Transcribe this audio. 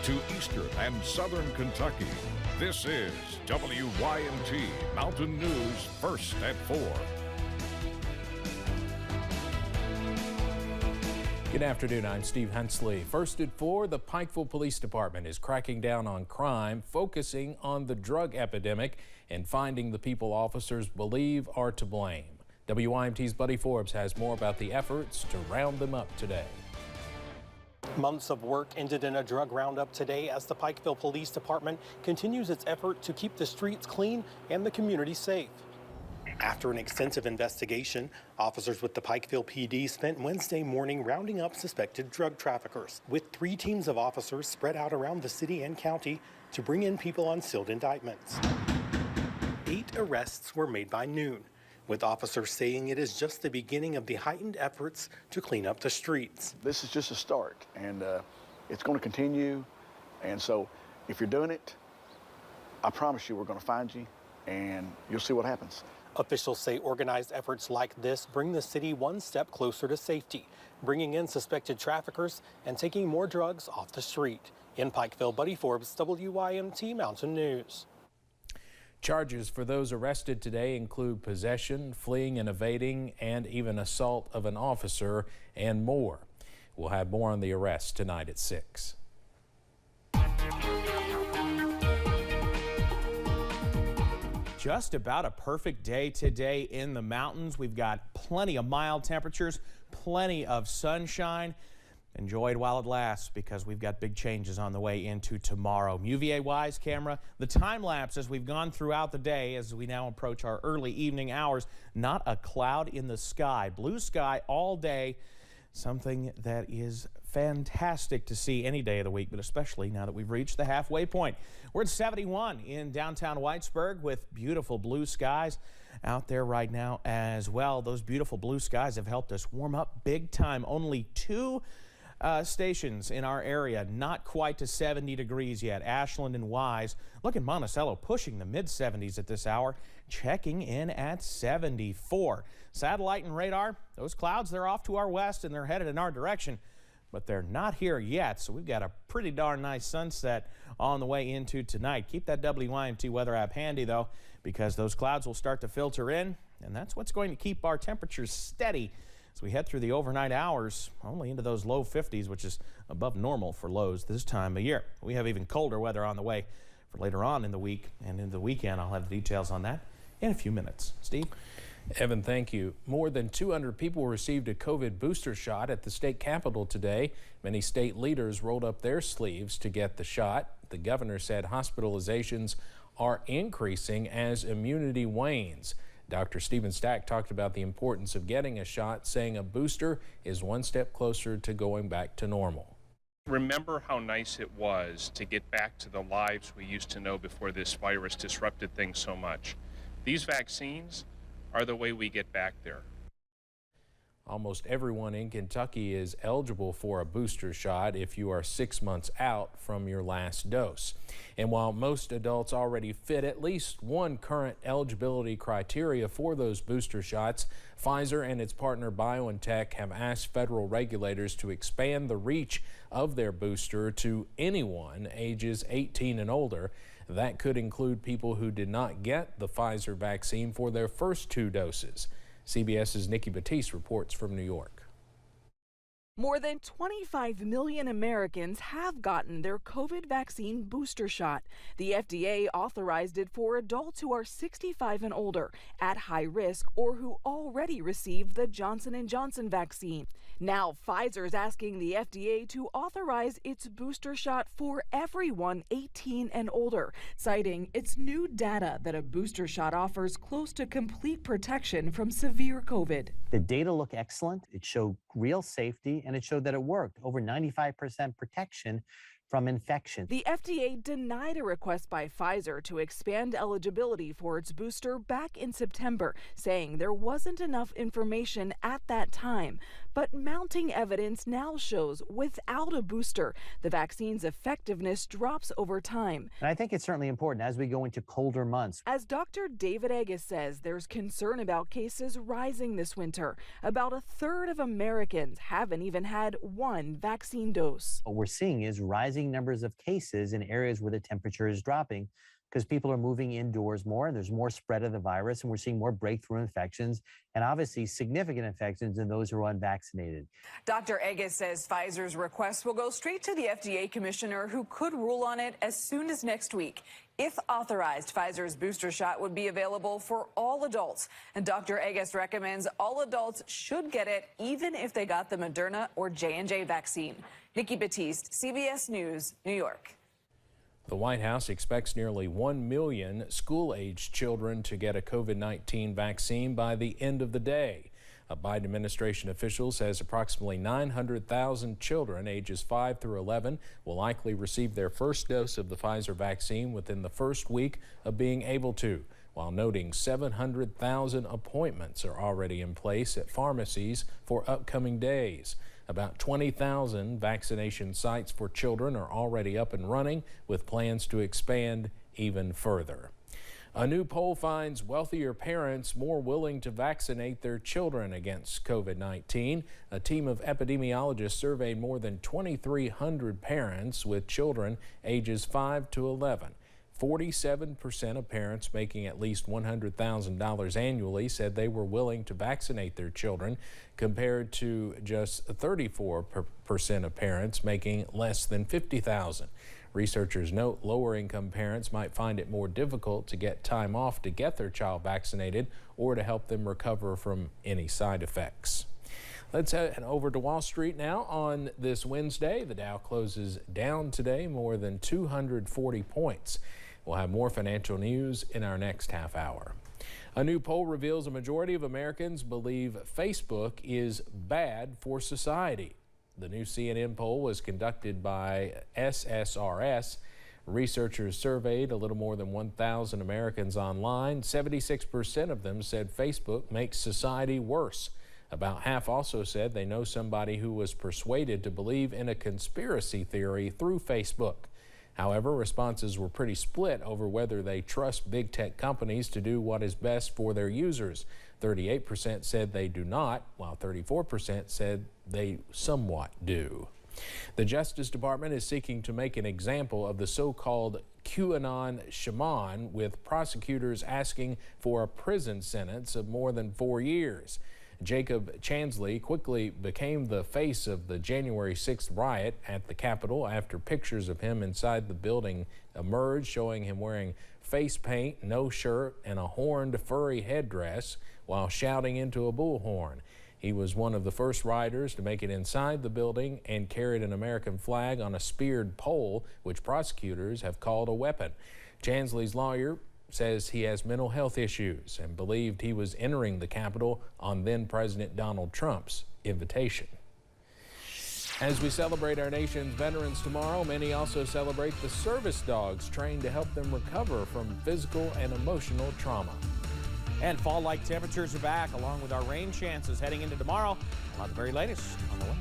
to eastern and southern Kentucky. This is WYMT Mountain News First at 4. Good afternoon, I'm Steve Hensley. First at 4, the Pikeville Police Department is cracking down on crime, focusing on the drug epidemic and finding the people officers believe are to blame. WYMT's Buddy Forbes has more about the efforts to round them up today. Months of work ended in a drug roundup today as the Pikeville Police Department continues its effort to keep the streets clean and the community safe. After an extensive investigation, officers with the Pikeville PD spent Wednesday morning rounding up suspected drug traffickers, with 3 teams of officers spread out around the city and county to bring in people on sealed indictments. 8 arrests were made by noon, with officers saying it is just the beginning of the heightened efforts to clean up the streets. This is just a start, and it's going to continue. And so if you're doing it, I promise you we're going to find you, and you'll see what happens. Officials say organized efforts like this bring the city one step closer to safety, bringing in suspected traffickers and taking more drugs off the street. In Pikeville, Buddy Forbes, WYMT Mountain News. Charges for those arrested today include possession, fleeing and evading, and even assault of an officer, and more. We'll have more on the arrest tonight at 6. Just about a perfect day today in the mountains. We've got plenty of mild temperatures, plenty of sunshine. Enjoy it while it lasts, because we've got big changes on the way into tomorrow. UVA Wise camera, the time lapse as we've gone throughout the day as we now approach our early evening hours. Not a cloud in the sky. Blue sky all day. Something that is fantastic to see any day of the week, but especially now that we've reached the halfway point. We're at 71 in downtown Whitesburg with beautiful blue skies out there right now as well. Those beautiful blue skies have helped us warm up big time. Only 2 stations in our area not quite to 70 degrees yet. Ashland and Wise. Look at Monticello pushing the mid-70s at this hour, checking in at 74. Satellite and radar, those clouds, they're off to our west and they're headed in our direction, but they're not here yet, so we've got a pretty darn nice sunset on the way into tonight. Keep that WYMT weather app handy, though, because those clouds will start to filter in, and that's what's going to keep our temperatures steady as we head through the overnight hours, only into those low 50s, which is above normal for lows this time of year. We have even colder weather on the way for later on in the week and in the weekend. I'll have the details on that in a few minutes. Steve? Evan, thank you. More than 200 people received a COVID booster shot at the state capitol today. Many state leaders rolled up their sleeves to get the shot. The governor said hospitalizations are increasing as immunity wanes. Dr. Stephen Stack talked about the importance of getting a shot, saying a booster is one step closer to going back to normal. Remember how nice it was to get back to the lives we used to know before this virus disrupted things so much. These vaccines are the way we get back there. Almost everyone in Kentucky is eligible for a booster shot if you are 6 months out from your last dose. And while most adults already fit at least one current eligibility criteria for those booster shots, Pfizer and its partner BioNTech have asked federal regulators to expand the reach of their booster to anyone ages 18 and older. That could include people who did not get the Pfizer vaccine for their first 2 doses. CBS's Nikki Batiste reports from New York. More than 25 million Americans have gotten their COVID vaccine booster shot. The FDA authorized it for adults who are 65 and older, at high risk, or who already received the Johnson & Johnson vaccine. Now Pfizer is asking the FDA to authorize its booster shot for everyone 18 and older, citing its new data that a booster shot offers close to complete protection from severe COVID. The data look excellent. It showed real safety, and it showed that it worked. Over 95% protection from infection. The FDA denied a request by Pfizer to expand eligibility for its booster back in September, saying there wasn't enough information at that time. But mounting evidence now shows without a booster, the vaccine's effectiveness drops over time. And I think it's certainly important as we go into colder months. As Dr. David Agus says, there's concern about cases rising this winter. About a third of Americans haven't even had one vaccine dose. What we're seeing is rising rising numbers of cases in areas where the temperature is dropping, because people are moving indoors more and there's more spread of the virus, and we're seeing more breakthrough infections and obviously significant infections in those who are unvaccinated. Dr. Eges says Pfizer's request will go straight to the FDA commissioner, who could rule on it as soon as next week. If authorized, Pfizer's booster shot would be available for all adults. And Dr. Eges recommends all adults should get it, even if they got the Moderna or J&J vaccine. Nikki Batiste, CBS News, New York. The White House expects nearly 1 million school-aged children to get a COVID-19 vaccine by the end of the day. A Biden administration official says approximately 900,000 children ages 5 through 11 will likely receive their first dose of the Pfizer vaccine within the first week of being able to, while noting 700,000 appointments are already in place at pharmacies for upcoming days. About 20,000 vaccination sites for children are already up and running, with plans to expand even further. A new poll finds wealthier parents more willing to vaccinate their children against COVID-19. A team of epidemiologists surveyed more than 2,300 parents with children ages 5 to 11. 47% of parents making at least $100,000 annually said they were willing to vaccinate their children, compared to just 34% of parents making less than $50,000. Researchers note lower-income parents might find it more difficult to get time off to get their child vaccinated or to help them recover from any side effects. Let's head over to Wall Street now. On this Wednesday, the Dow closes down today more than 240 points. We'll have more financial news in our next half hour. A new poll reveals a majority of Americans believe Facebook is bad for society. The new CNN poll was conducted by SSRS. Researchers surveyed a little more than 1,000 Americans online. 76% of them said Facebook makes society worse. About half also said they know somebody who was persuaded to believe in a conspiracy theory through Facebook. However, responses were pretty split over whether they trust big tech companies to do what is best for their users. 38% said they do not, while 34% said they somewhat do. The Justice Department is seeking to make an example of the so-called QAnon shaman, with prosecutors asking for a prison sentence of more than 4 years. Jacob Chansley quickly became the face of the January 6th riot at the Capitol after pictures of him inside the building emerged, showing him wearing face paint, no shirt, and a horned furry headdress while shouting into a bullhorn. He was one of the first rioters to make it inside the building and carried an American flag on a speared pole, which prosecutors have called a weapon. Chansley's lawyer says he has mental health issues and believed he was entering the Capitol on then-President Donald Trump's invitation. As we celebrate our nation's veterans tomorrow, many also celebrate the service dogs trained to help them recover from physical and emotional trauma. And fall-like temperatures are back, along with our rain chances heading into tomorrow. We'll have the very latest on the way.